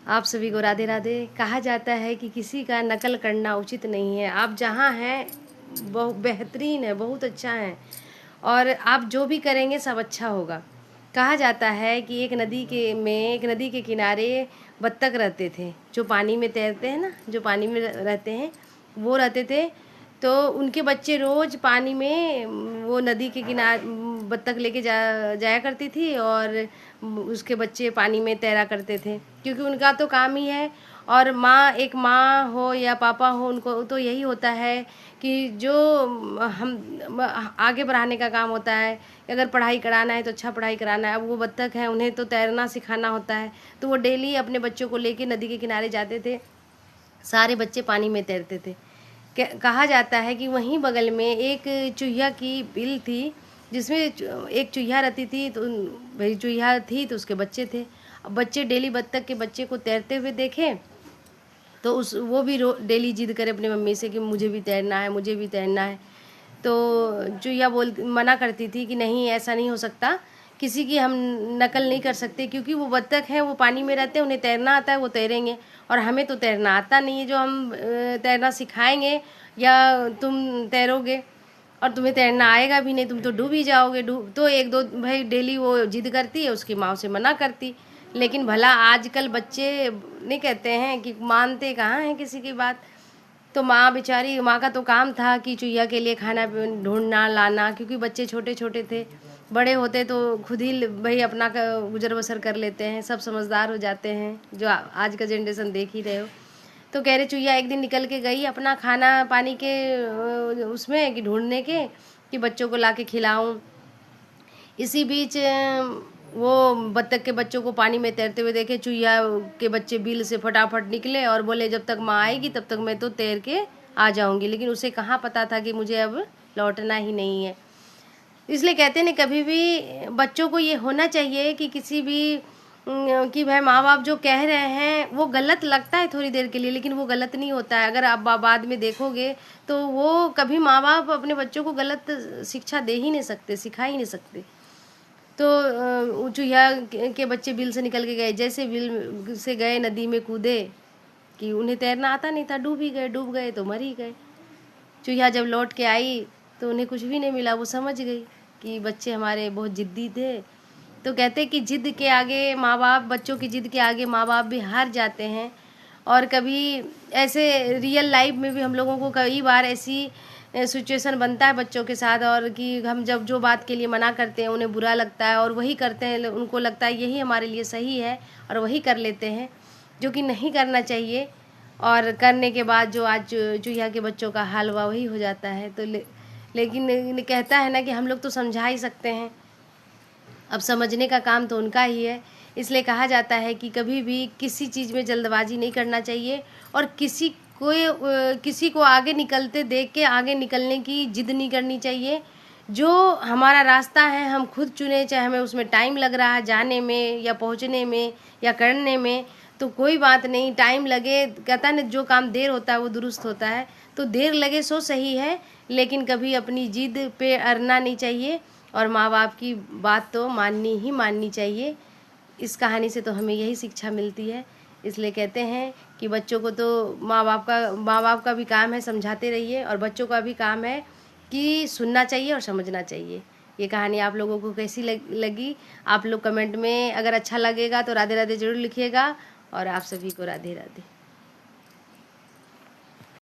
आप सभी को राधे राधे। कहा जाता है कि किसी का नकल करना उचित नहीं है। आप जहाँ हैं बहुत बेहतरीन है, बहुत अच्छा है, और आप जो भी करेंगे सब अच्छा होगा। कहा जाता है कि एक नदी के किनारे बत्तख रहते थे, जो पानी में तैरते हैं ना, जो पानी में रहते हैं, वो रहते थे। तो उनके बच्चे रोज़ पानी में वो नदी के किनारे बत्तख लेके जाया करती थी, और उसके बच्चे पानी में तैरा करते थे, क्योंकि उनका तो काम ही है। और एक माँ हो या पापा हो, उनको तो यही होता है कि जो हम आगे बढ़ाने का काम होता है। अगर पढ़ाई कराना है तो अच्छा पढ़ाई कराना है। अब वो बत्तख हैं, उन्हें तो तैरना सिखाना होता है, तो वो डेली अपने बच्चों को लेके नदी के किनारे जाते थे। सारे बच्चे पानी में तैरते थे। कहा जाता है कि वहीं बगल में एक चूहिया की बिल थी, जिसमें एक चूहिया रहती थी। तो भाई चूहिया थी तो उसके बच्चे थे। अब बच्चे डेली बत्तख के बच्चे को तैरते हुए देखे, तो उस वो भी डेली जिद करे अपनी मम्मी से कि मुझे भी तैरना है, मुझे भी तैरना है। तो चूहिया मना करती थी कि नहीं, ऐसा नहीं हो सकता, किसी की हम नकल नहीं कर सकते, क्योंकि वो बत्तख हैं, वो पानी में रहते हैं, उन्हें तैरना आता है, वो तैरेंगे, और हमें तो तैरना आता नहीं है। जो हम तैरना सिखाएंगे या तुम तैरोगे, और तुम्हें तैरना आएगा भी नहीं, तुम तो डूब ही जाओगे। डूब तो एक दो भाई डेली वो जिद करती है, उसकी माँ से मना करती। लेकिन भला आजकल बच्चे नहीं कहते हैं कि मानते कहाँ हैं किसी की बात। तो माँ बेचारी, माँ का तो काम था कि चुईया के लिए खाना ढूंढना लाना, क्योंकि बच्चे छोटे छोटे थे। बड़े होते तो खुद ही भाई अपना गुजर बसर कर लेते हैं, सब समझदार हो जाते हैं, जो आज का जनरेशन देख ही रहे हो। तो कह रहे चुईया एक दिन निकल के गई अपना खाना पानी के उसमें कि ढूंढने के, कि बच्चों को ला के खिलाऊँ। इसी बीच वो बत्तख के बच्चों को पानी में तैरते हुए देखे। चुईया के बच्चे बिल से फटाफट निकले और बोले जब तक माँ आएगी तब तक मैं तो तैर के आ जाऊंगी। लेकिन उसे कहाँ पता था कि मुझे अब लौटना ही नहीं है। इसलिए कहते हैं कभी भी बच्चों को ये होना चाहिए कि किसी भी कि भाई माँ बाप जो कह रहे हैं वो गलत लगता है थोड़ी देर के लिए, लेकिन वो गलत नहीं होता है। अगर आप बाद में देखोगे तो वो कभी माँ बाप अपने बच्चों को गलत शिक्षा दे ही नहीं सकते, सिखा ही नहीं सकते। तो चूहिया के बच्चे बिल से निकल के गए, जैसे बिल से गए नदी में कूदे कि उन्हें तैरना आता नहीं था, डूब गए तो मर ही गए। चूहिया जब लौट के आई तो उन्हें कुछ भी नहीं मिला। वो समझ गई कि बच्चे हमारे बहुत ज़िद्दी थे। तो कहते कि जिद के आगे माँ बाप, बच्चों की जिद के आगे माँ बाप भी हार जाते हैं। और कभी ऐसे रियल लाइफ में भी हम लोगों को कई बार ऐसी सिचुएशन बनता है बच्चों के साथ, और कि हम जब जो बात के लिए मना करते हैं उन्हें बुरा लगता है, और वही करते हैं, उनको लगता है यही हमारे लिए सही है, और वही कर लेते हैं, जो कि नहीं करना चाहिए। और करने के बाद जो आज चूहिया के बच्चों का हाल हुआ वही हो जाता है। तो लेकिन कहता है ना कि हम लोग तो समझा ही सकते हैं, अब समझने का काम तो उनका ही है। इसलिए कहा जाता है कि कभी भी किसी चीज़ में जल्दबाजी नहीं करना चाहिए, और किसी को आगे निकलते देख के आगे निकलने की जिद नहीं करनी चाहिए। जो हमारा रास्ता है हम खुद चुने, चाहे हमें उसमें टाइम लग रहा है जाने में या पहुंचने में या करने में, तो कोई बात नहीं, टाइम लगे, कहता है ना जो काम देर होता है वो दुरुस्त होता है। तो देर लगे सो सही है, लेकिन कभी अपनी जिद पे अड़ना नहीं चाहिए, और माँ बाप की बात तो माननी चाहिए। इस कहानी से तो हमें यही शिक्षा मिलती है। इसलिए कहते हैं कि बच्चों को तो माँ बाप का भी काम है समझाते रहिए, और बच्चों का भी काम है कि सुनना चाहिए और समझना चाहिए। ये कहानी आप लोगों को कैसी लगी? आप लोग कमेंट में अगर अच्छा लगेगा तो राधे राधे ज़रूर लिखिएगा, और आप सभी को राधे राधे।